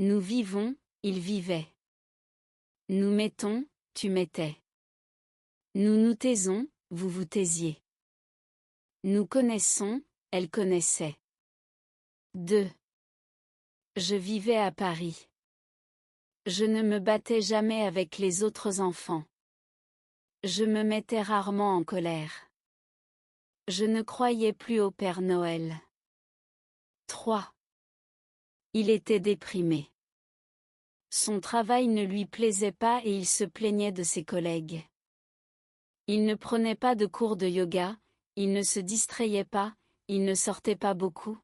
Nous vivons, il vivait. Nous mettons, tu mettais. Nous nous taisons, vous vous taisiez. Nous connaissons, elle connaissait. 2. Je vivais à Paris. Je ne me battais jamais avec les autres enfants. Je me mettais rarement en colère. Je ne croyais plus au Père Noël. 3. Il était déprimé. Son travail ne lui plaisait pas et il se plaignait de ses collègues. Il ne prenait pas de cours de yoga, il ne se distrayait pas, il ne sortait pas beaucoup.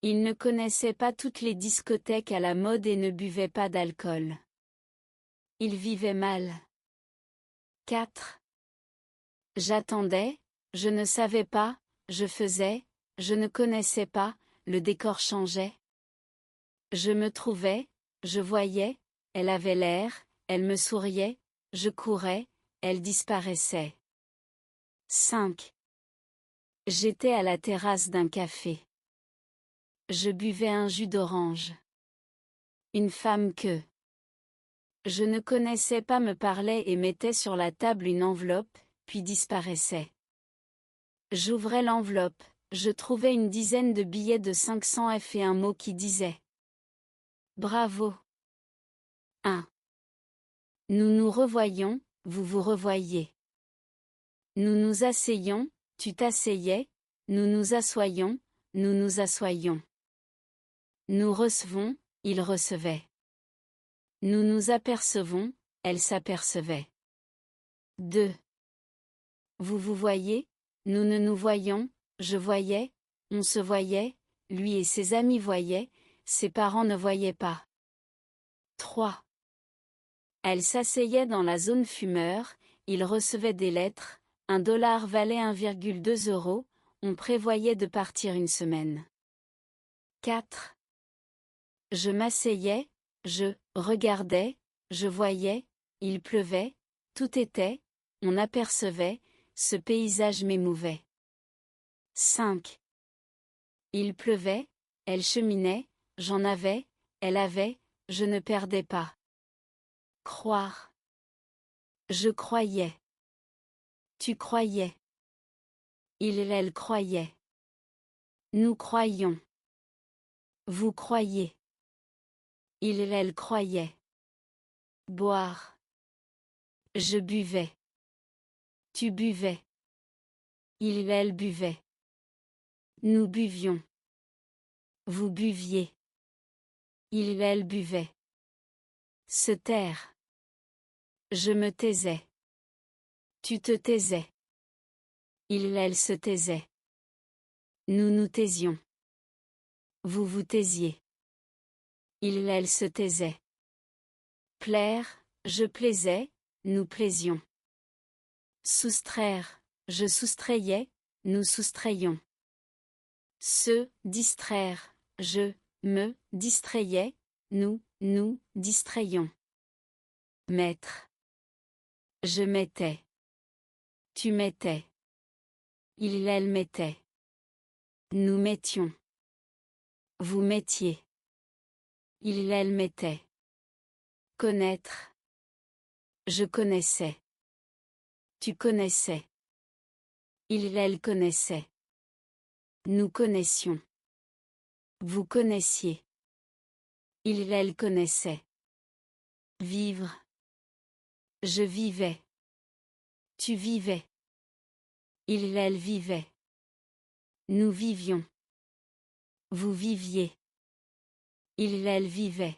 Il ne connaissait pas toutes les discothèques à la mode et ne buvait pas d'alcool. Il vivait mal. 4. J'attendais, je ne savais pas, je faisais, je ne connaissais pas, le décor changeait. Je me trouvais, je voyais, elle avait l'air, elle me souriait, je courais, elle disparaissait. 5. J'étais à la terrasse d'un café. Je buvais un jus d'orange. Une femme que je ne connaissais pas me parlait et mettait sur la table une enveloppe, puis disparaissait. J'ouvrais l'enveloppe, je trouvais une dizaine de billets de 500 F et un mot qui disait « Bravo ». 1. Nous nous revoyions, vous vous revoyiez. Nous nous asseyions, tu t'asseyais, nous nous assoyions, nous nous assoyions. Nous recevons, il recevait. Nous nous apercevons, elle s'apercevait. 2. Vous vous voyez, nous ne nous voyions, je voyais, on se voyait, lui et ses amis voyaient, ses parents ne voyaient pas. 3. Elle s'asseyait dans la zone fumeur, il recevait des lettres, $1 valait 1,2 €, on prévoyait de partir une semaine. 4. Je m'asseyais, je regardais, je voyais, il pleuvait, tout était, on apercevait, ce paysage m'émouvait. 5. Il pleuvait, elle cheminait, j'en avais, elle avait, je ne perdais pas. Croire. Je croyais. Tu croyais. Elle croyait. Nous croyions. Vous croyez. Elle croyait. Boire. Je buvais. Tu buvais. Elle buvait. Nous buvions. Vous buviez. Elle buvait. Se taire. Je me taisais. Tu te taisais. Elle se taisait. Nous nous taisions. Vous vous taisiez. Elle se taisait. Plaire, je plaisais, nous plaisions. Soustraire, je soustrayais, nous soustrayions. Se distraire, je me distrayais, nous distrayions. Mettre. Je mettais. Tu mettais. Elle mettait. Nous mettions. Vous mettiez. Elle mettait. Connaître. Je connaissais. Tu connaissais. Elle connaissait. Nous connaissions. Vous connaissiez. Elle connaissait. Vivre. Je vivais. Tu vivais. Elle vivait. Nous vivions. Vous viviez. Elle vivait.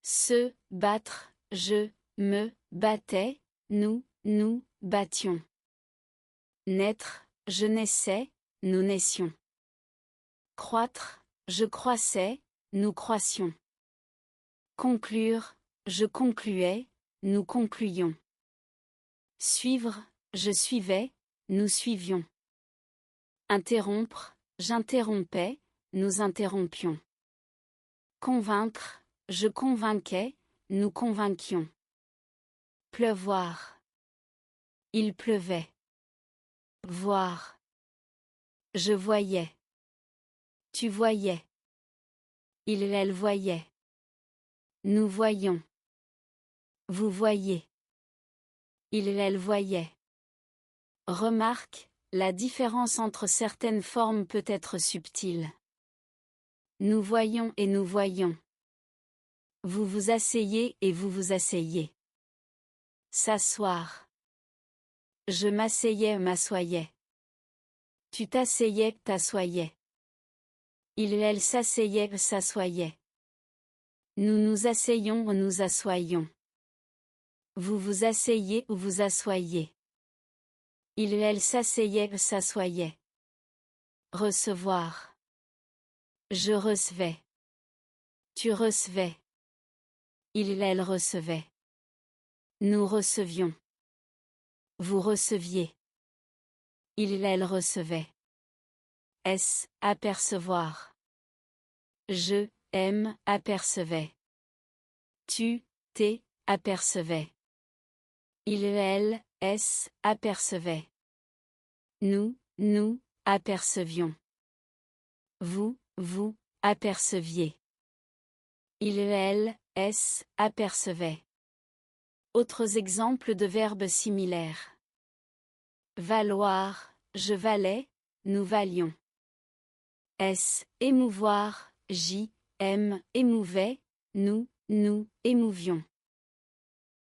Se battre, je me battais, nous battions. Naître, je naissais, nous naissions. Croître, je croissais, nous croissions. Conclure, je concluais, nous concluions. Suivre, je suivais, nous suivions. Interrompre, j'interrompais, nous interrompions. Convaincre, je convainquais, nous convainquions. Pleuvoir. Il pleuvait. Voir. Je voyais. Tu voyais. Elle voyait. Nous voyons. Vous voyez. Elle voyait. Remarque, la différence entre certaines formes peut être subtile. Nous voyons et nous voyons. Vous vous asseyez et vous vous asseyez. S'asseoir. Je m'asseyais, m'assoyais. Tu t'asseyais, t'assoyais. Elle s'asseyait, s'assoyait. Nous nous asseyons, nous assoyons. Vous vous asseyez ou vous assoyez. Elle s'asseyait, s'assoyait. Recevoir. Je recevais. Tu recevais. Elle recevait. Nous recevions. Vous receviez. Elle recevait. Apercevoir. Je, apercevais. Tu, apercevais. Elle, apercevait. Nous, apercevions. Vous, aperceviez. Elle, apercevait. Autres exemples de verbes similaires. Valoir, je valais, nous valions. Émouvoir, émouvait, nous émouvions.